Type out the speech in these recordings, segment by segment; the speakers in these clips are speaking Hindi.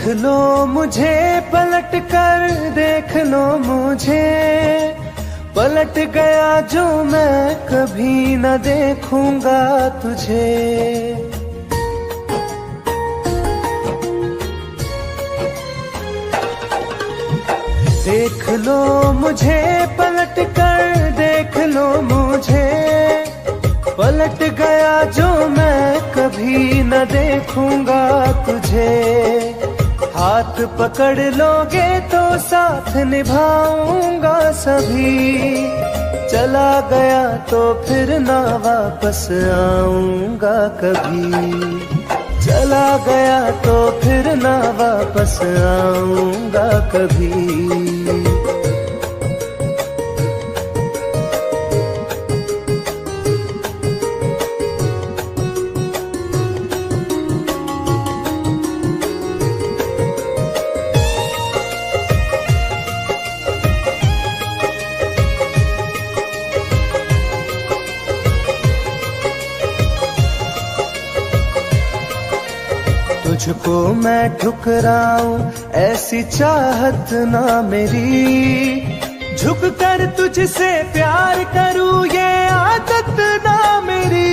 लो मुझे पलट कर, देख लो मुझे, पलट गया जो मैं कभी न देखूंगा तुझे। देख लो मुझे पलट कर, देख लो मुझे, पलट गया जो मैं कभी न देखूंगा तुझे। हाथ पकड़ लोगे तो साथ निभाऊंगा सभी, चला गया तो फिर ना वापस आऊंगा कभी। चला गया तो फिर ना वापस आऊंगा कभी। तुझको मैं ठुकराऊं ऐसी चाहत ना मेरी, झुक कर तुझसे प्यार करूं ये आदत ना मेरी।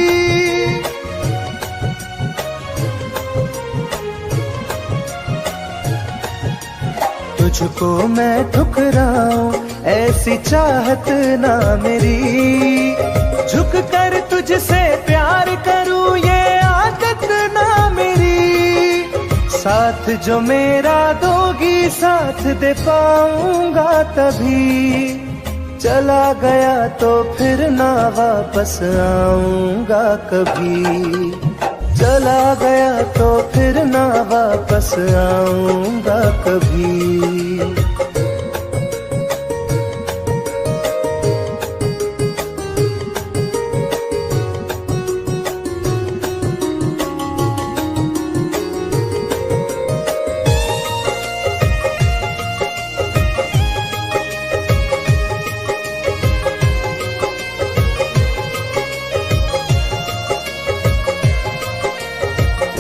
तुझको मैं ठुकराऊं ऐसी चाहत ना मेरी, झुक कर तुझसे प्यार करूं ये आदत ना मेरी। साथ जो मेरा दोगी साथ दे पाऊंगा तभी, चला गया तो फिर ना वापस आऊंगा कभी। चला गया तो फिर ना वापस आऊंगा कभी।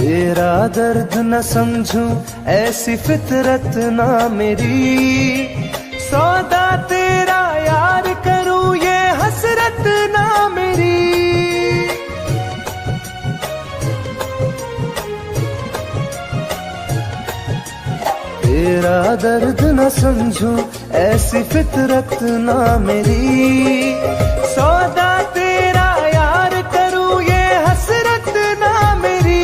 तेरा दर्द न समझूं ऐसी फितरत ना मेरी, सौदा तेरा यार करूं ये हसरत ना मेरी। तेरा दर्द न समझूं ऐसी फितरत ना मेरी, सौदा तेरा यार करूं ये हसरत ना मेरी।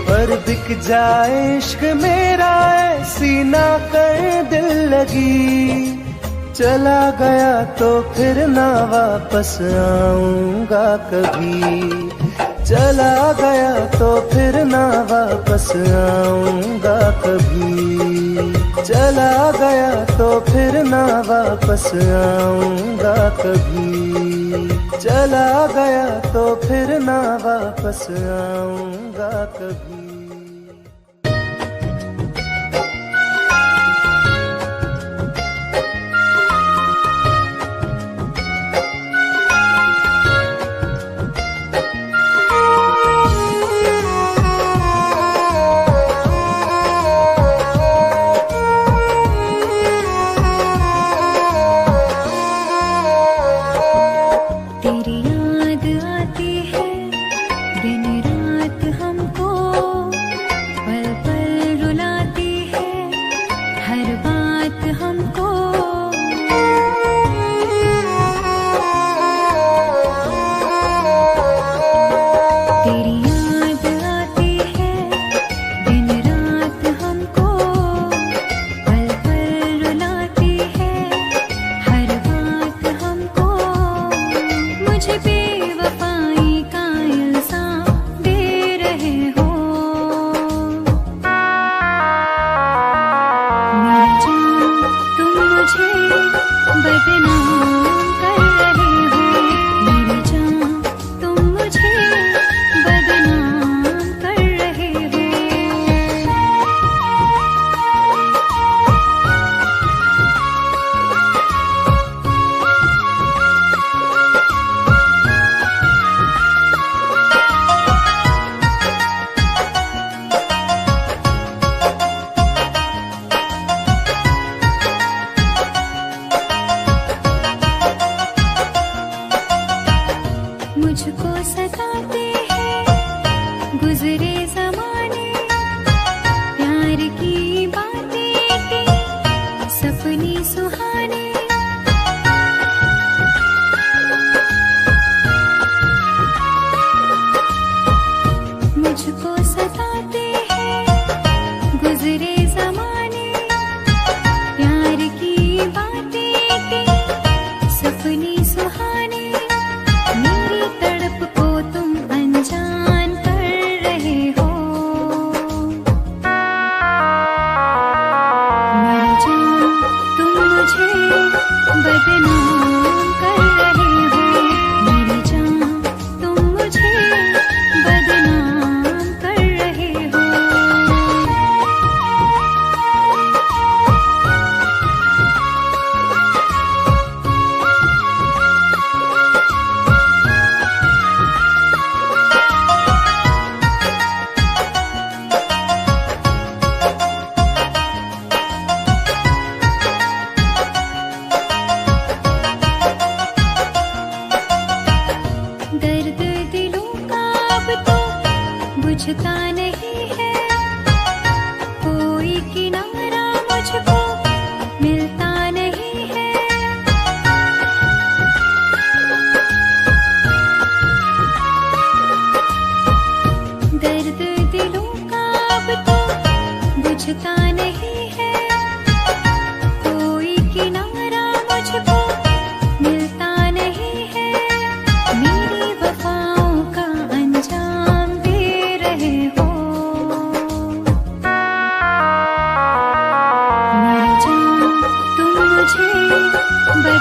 पर बिक जाए इश्क मेरा ऐसी ना कर दिल लगी, चला गया तो फिर ना वापस आऊंगा कभी। चला गया तो फिर ना वापस आऊंगा कभी। चला गया तो फिर ना वापस आऊंगा कभी। चला गया तो फिर ना वापस आऊंगा कभी।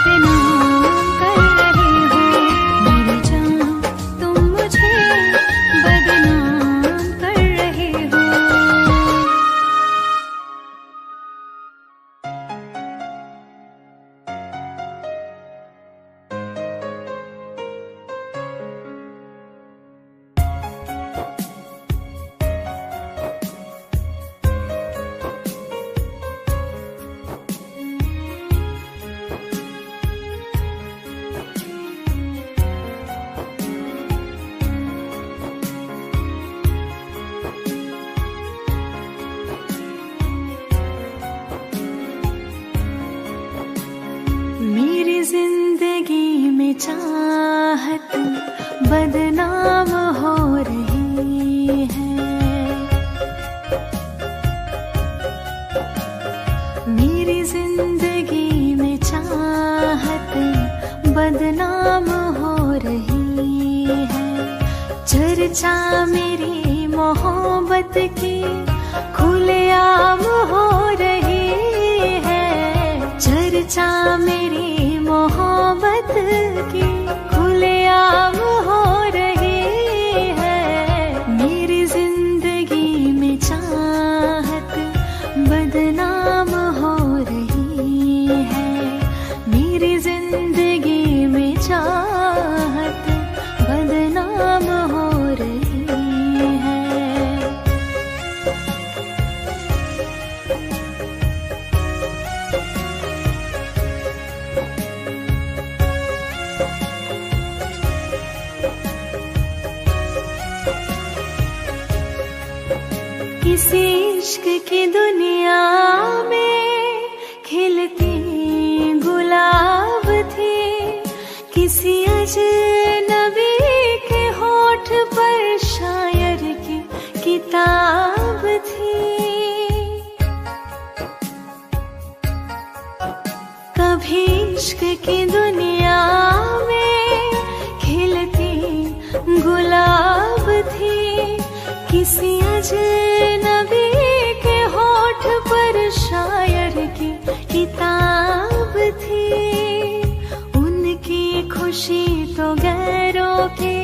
बदनाम कर रहे हो। मेरी जान तुम मुझे बदनाम कर रहे हो। मेरी जिंदगी में चाहत बदनाम हो रही है। मेरी जिंदगी में चाहत बदनाम हो रही है। चर्चा मेरी मोहब्बत की खुलेआम हो रही है। चर्चा मेरी मोहब्बत की खुलेआम हो रही है। मेरी जिंदगी में चाहत बदनाम हो रही है। मेरी जिंदगी में चाहत बदनाम हो रही है। किसी इश्क की दुनिया में खिलती गुलाब थी। किसी अजनबी के होठ पर शायर की किताब थी। कभी इश्क की दुनिया में खिलती गुलाब थी। किसी अजनबी के होठ पर शायर की किताब थी। उनकी खुशी तो गैरों के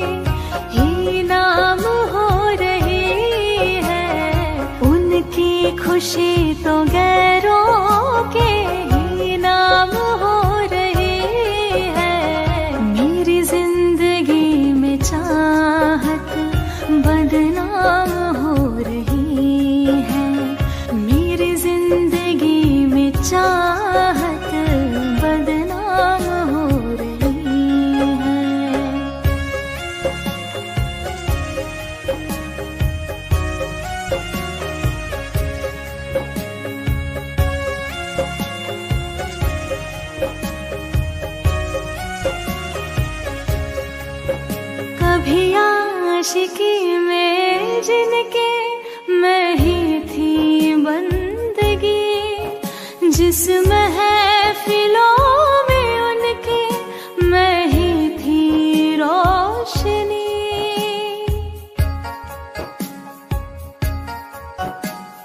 ही नाम हो रही है। उनकी खुशी तो गैरों के ही नाम हो रही है। मेरी जिंदगी में चाहत बदनाम हो रही है। मेरी जिंदगी में चाहत बदनाम हो रही है। कभी आशिकी में जिनके मैं ही थी बंदगी। जिस महफिलों में उनके मैं ही थी रोशनी।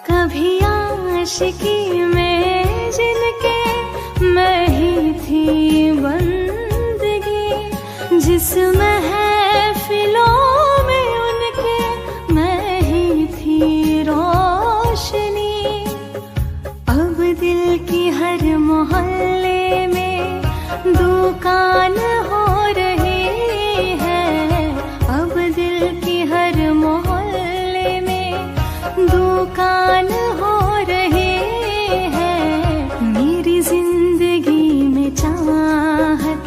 कभी आशिकी में जिनके मैं ही थी बंदगी। जिस महफिलों में उनके मैं ही थी रोशनी। अब दिल की हर मोहल्ले में दुकान हो रही है। अब दिल की हर मोहल्ले में दुकान हो रही है। मेरी जिंदगी में चाहत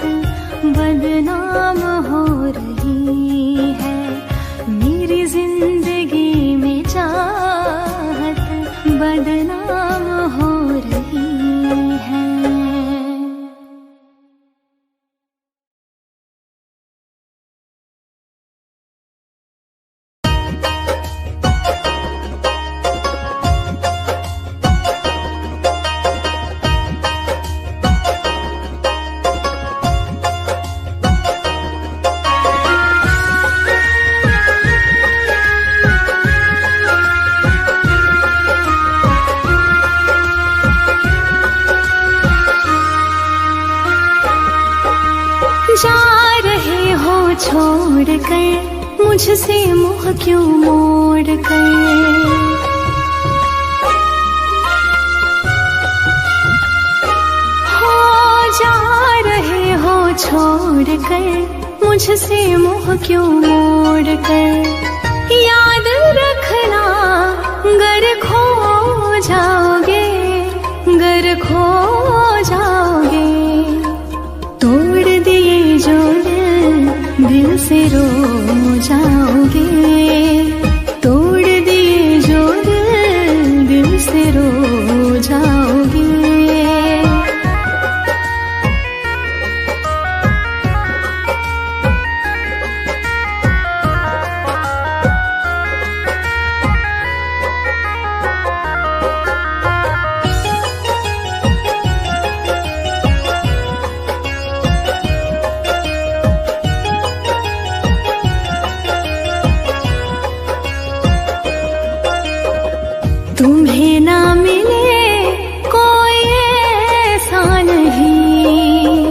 बदनाम हो रही छोड़ कर मुझसे मुँह क्यों मोड़ कर। हो जा रहे हो छोड़ कर मुझसे मुँह क्यों मोड़ कर। याद रखना गर खो जाओगे, गर खो जाओगे। तोड़ दिए जो दिल से रो जाओगे। तोड़ दिए जो दिल से रो जाओगे। तुम्हें ना मिले कोई ऐसा नहीं,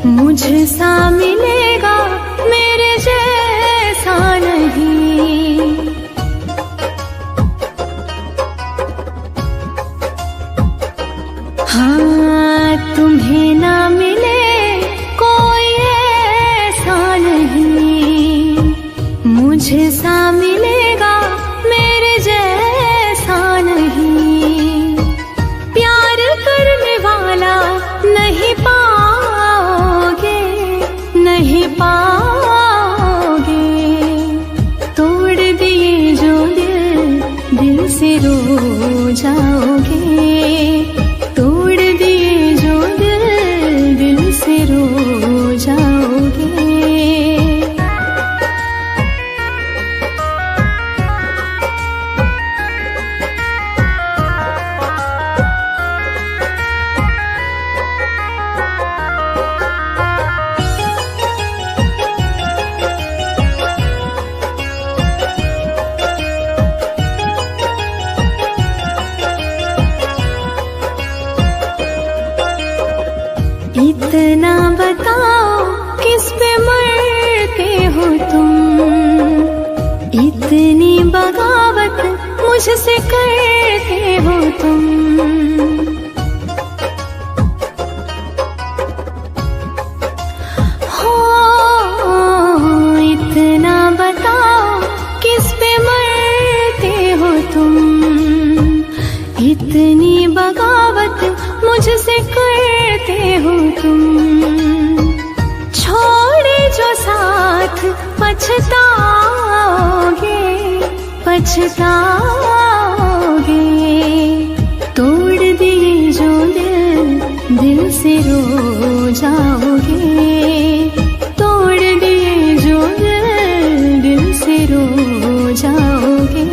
मुझसा मिलेगा मेरे जैसा नहीं। हाँ तुम्हें ना मिले कोई ऐसा नहीं, मुझसा मिलेगा मेरे जैसा नहीं। प्यार करने वाला नहीं पाओगे, नहीं पाओगे। तोड़ दिए जो दिल से रो जाओगे। तोड़ दिए जो दिल से रो जाओगे। इतना बताओ किस पे मरते हो तुम, इतनी बगावत मुझसे करते हो तुम। हो इतना बताओ किस पे मरते हो तुम, इतनी बगावत मुझसे करते हो तुम। छोड़े जो साथ पछताओगे, पछताओगे। तोड़ दिए जो दिल से रो जाओगे। तोड़ दिए जो दिल से रो जाओगे।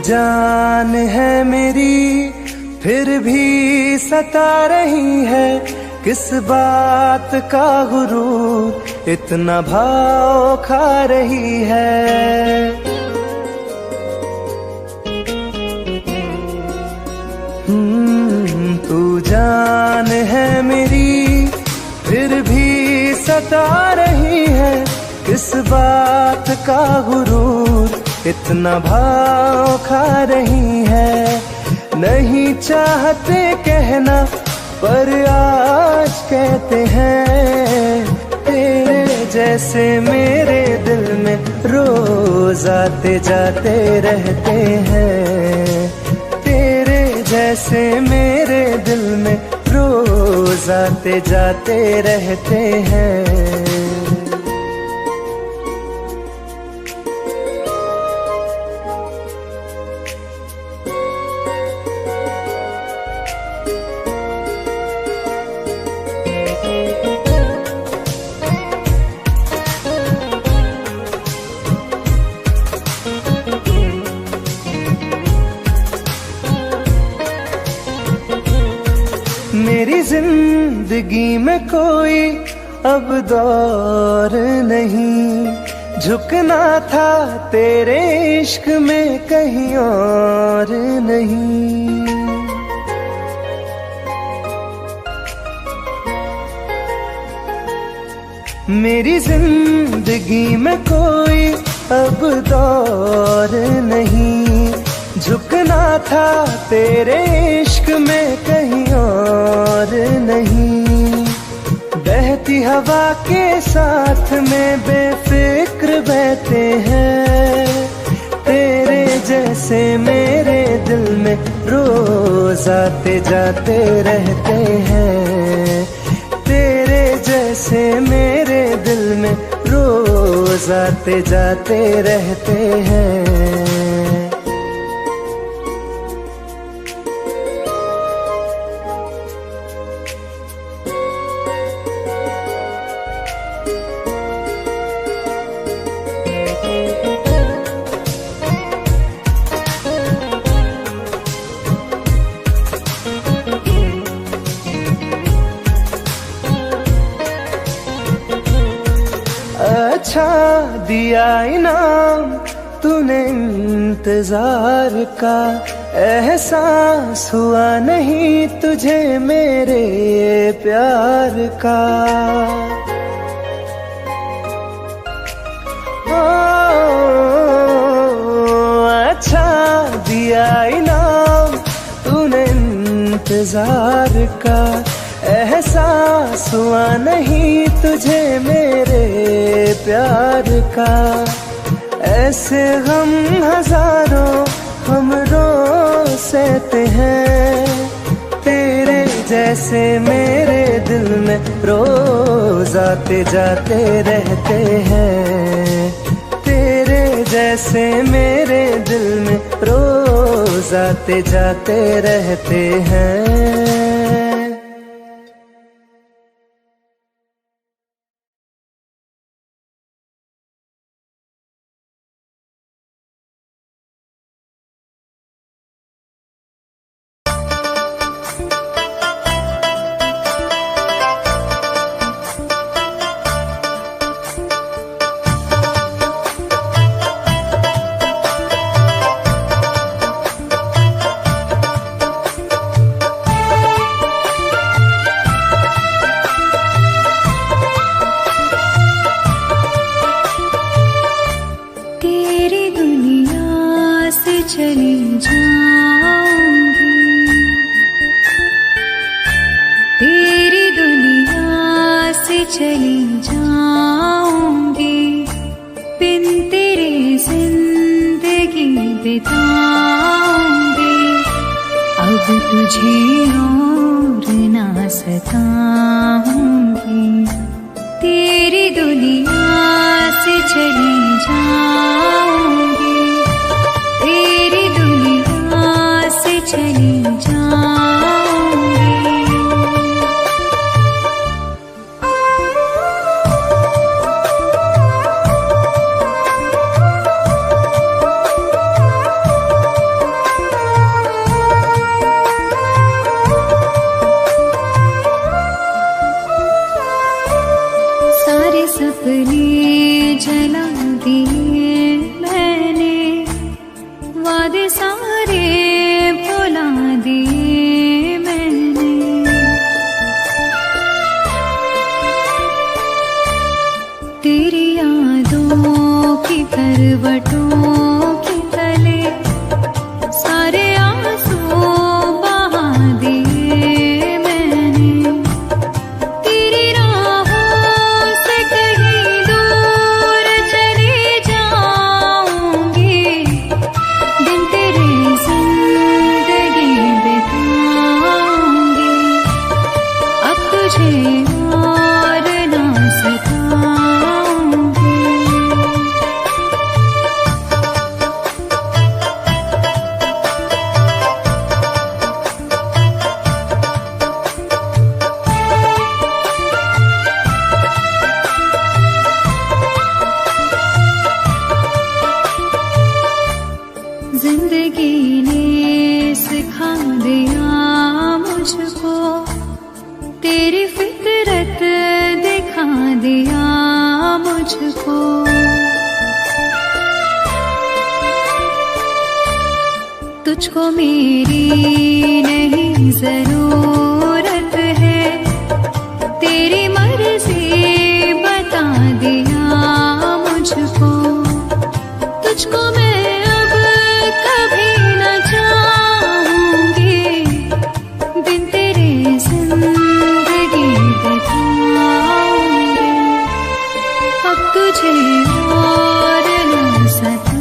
जान है मेरी फिर भी सता रही है, किस बात का गुरूर इतना भाव खा रही है। तू जान है मेरी फिर भी सता रही है, किस बात का गुरूर इतना भाव खा रही है। नहीं चाहते कहना पर आज कहते हैं, तेरे जैसे मेरे दिल में रोज आते जाते रहते हैं। तेरे जैसे मेरे दिल में रोज आते जाते रहते हैं। मेरी जिंदगी में कोई अब दौर नहीं, झुकना था तेरे इश्क में कहीं और नहीं। मेरी जिंदगी में कोई अब दौर नहीं, झुकना था तेरे इश्क में कहीं और नहीं। बहती हवा के साथ में बेफिक्र बहते हैं, तेरे जैसे मेरे दिल में रोज आते जाते रहते हैं। तेरे जैसे मेरे दिल में रोज आते जाते रहते हैं। अच्छा दिया इनाम तूने इंतजार का, एहसास हुआ नहीं तुझे मेरे प्यार का। ओ, अच्छा दिया इनाम तूने इंतजार का, एहसास हुआ नहीं तुझे मेरे प्यार का। ऐसे गम हजारों हम रोज सहते हैं, तेरे जैसे मेरे दिल में रोज आते जाते रहते हैं। तेरे जैसे मेरे दिल में रोज आते जाते रहते हैं। चली जाऊंगी, तेरी दुनिया से चली जाऊंगी, बिन तेरे जिंदगी बिताऊंगी। अब तुझे और ना सताऊंगी, तेरी दुनिया से चली जाऊंगी, तेरी दुनिया से चली जाऊंगी। सारे सपने जला दिए मैंने, वादे सारे भुला दिए दिया मुझको। तुझको मेरी नहीं जरूरत है, तेरी मर्जी बता दिया मुझको। तुझको मैं अब कभी न चाहूंगी, बिन तेरे जिंदगी बिताऊंगी। अब तुझे और न सताऊंगी।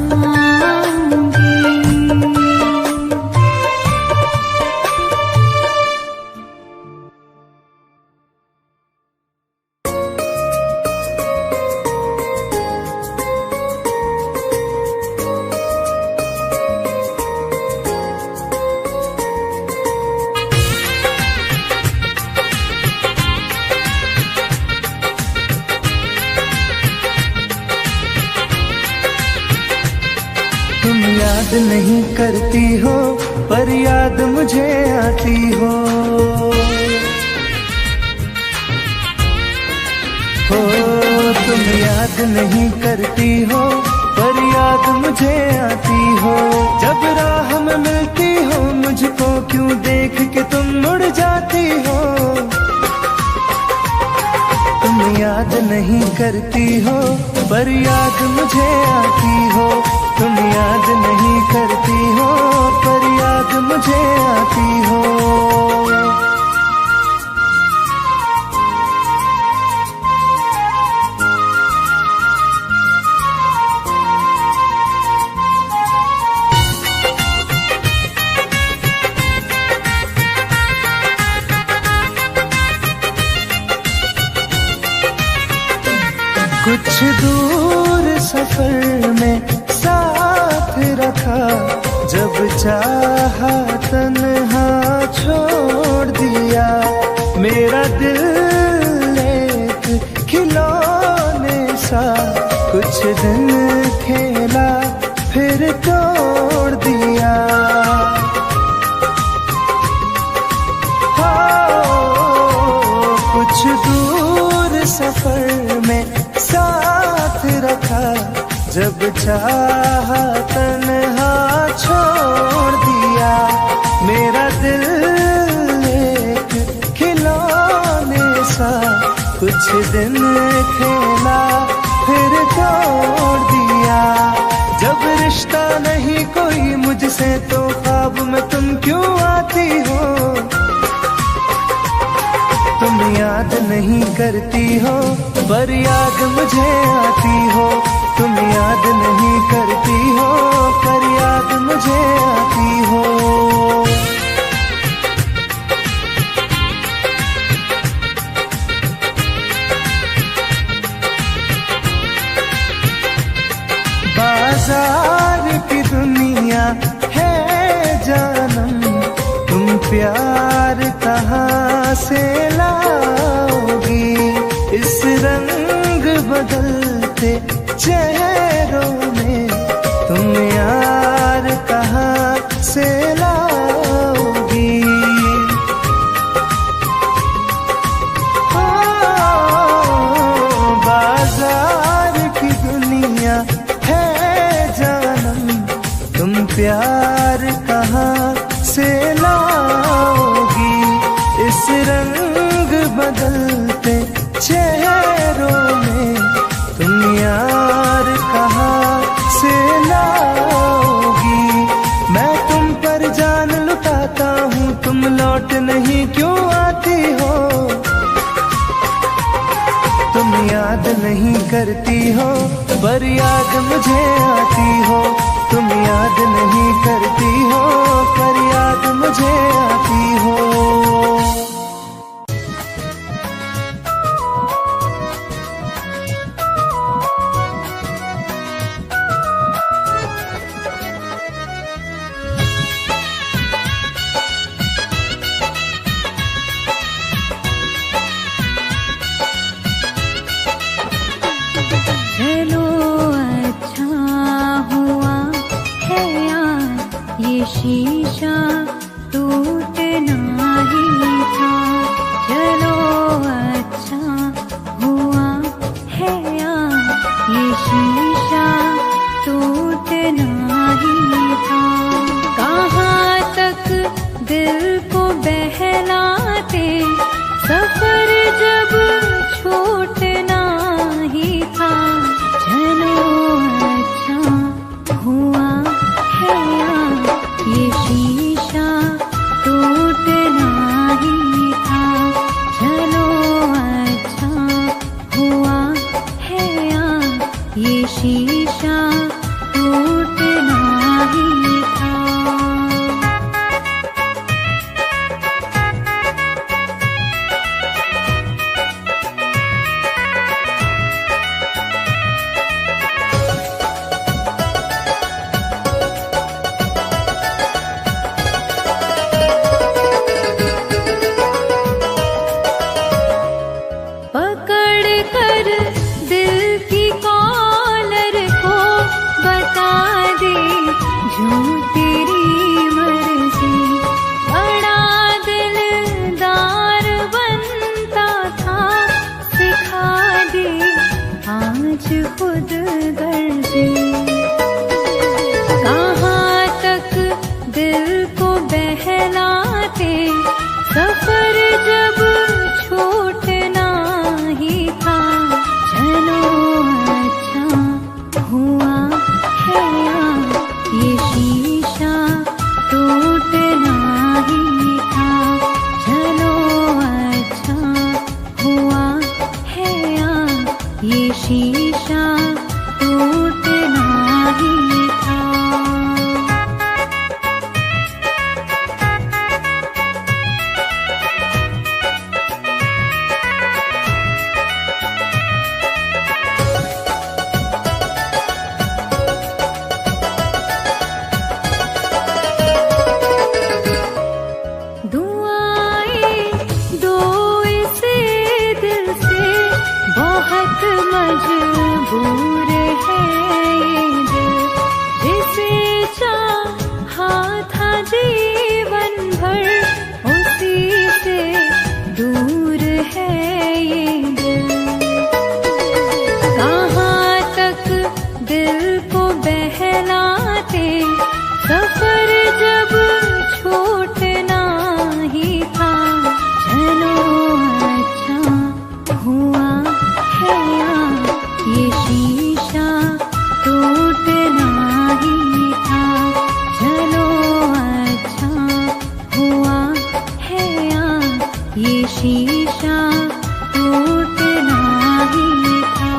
तुम याद नहीं करती हो पर याद मुझे आती हो। तुम याद नहीं करती हो पर याद मुझे आती हो। जब राह में मिलती हो मुझको क्यों देख के तुम मुड़ जाती हो। तुम याद नहीं करती हो पर याद मुझे आती हो। तुम याद नहीं करती हो पर याद मुझे आती हो। कुछ दूर सफर में साथ रखा, जब चाहा तन्हा छोड़ दिया। मेरा दिल एक खिलौने सा कुछ दिन खेला फिर तोड़ दिया। कुछ दूर सफर में साथ रखा, जब चाहा तन्हा छोड़ दिया। मेरा दिल एक खिलौने सा कुछ दिन खेला फिर तोड़ दिया। जब रिश्ता नहीं कोई मुझसे तो ख्वाब में तुम क्यों आती हो। तुम याद नहीं करती हो पर याद मुझे आती हो। तुम याद नहीं करती हो पर याद मुझे आती हो। बाजार की दुनिया है जानम, तुम प्यार कहाँ से लाओगी। इस रंग बदलते चेहरों में तुम यार कहाँ से लाओगी। बाजार की दुनिया है जानम, तुम प्यार कहाँ से लाओगी। इस रंग बदलते चेहरों में तुम यार कहाँ से लाओगी। मैं तुम पर जान लुटाता हूँ, तुम लौट नहीं क्यों आती हो। तुम याद नहीं करती हो पर याद मुझे आती हो। तुम याद नहीं करती हो पर याद मुझे आती हो। चलो अच्छा हुआ है यार ये शीशा को बहलाते, सफर जब छूटना ही था। चलो अच्छा हुआ है ये शीशा टूटना ही था। चलो अच्छा हुआ है ये शीशा टूटना ही था। पकड़ कर दिल की कॉलर को बता दे जो तेरी मर्जी। बड़ा दिलदार बनता था, सिखा दे आज खुद गर्जी। कहाँ तक दिल को बहलाते, सफर जब छूटना ही था। चलो अच्छा हुआ है ये शीशा टूटना ही था। चलो अच्छा हुआ है ये शीशा टूटना ही था। दुआएं दो इस दिल से, बहुत मजबूर है ये दिल। जिसे चाहा था जीवन भर, उसी से दूर है ये दिल। कहाँ तक दिल को बहलाते, सफर जब छूटना ही था। चलो अच्छा हुआ है ये शीशा टूटना ही था। चलो अच्छा हुआ है ये शीशा टूटना ही था।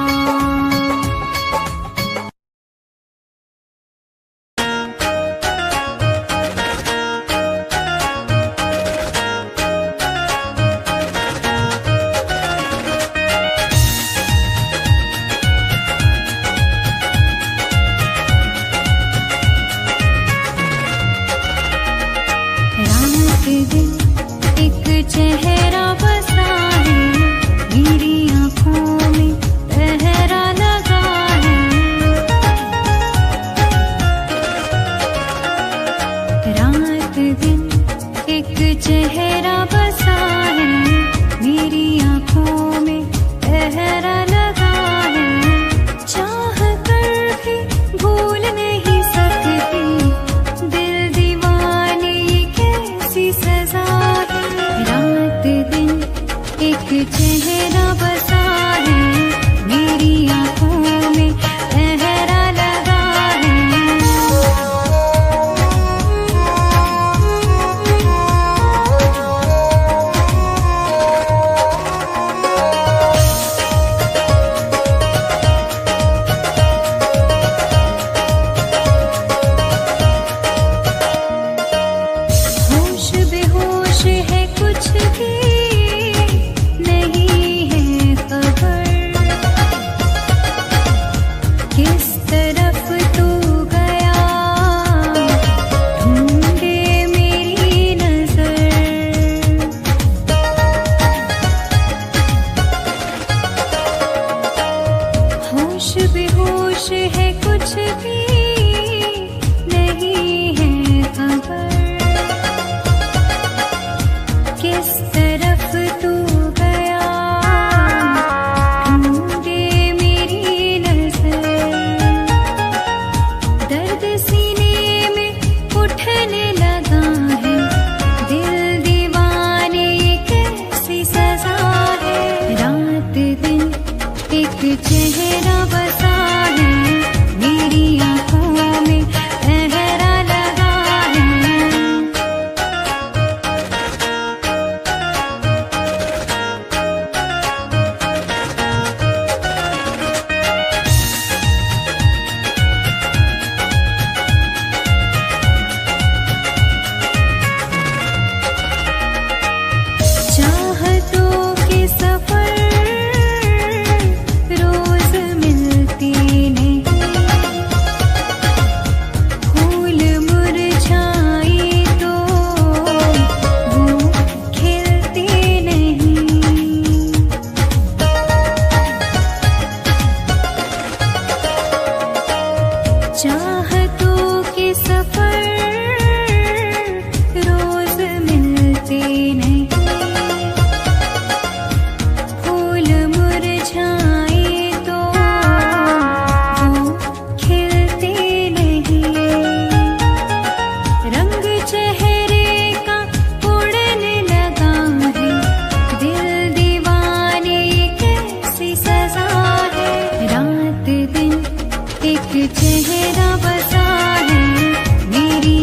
रात दिन एक चेहरा बसा है, मेरी आँखों में पहरा लगा है। रात दिन एक चेहरा बसा है, मेरी आँखों में पहरा लगा है। चाह कर भी भूल नहीं सकती, दिल दीवाने ये कैसी सजा है। रात दिन एक चेहरा बसा है, मेरी आँखों में पहरा लगा है। चेहरा बसा है मेरी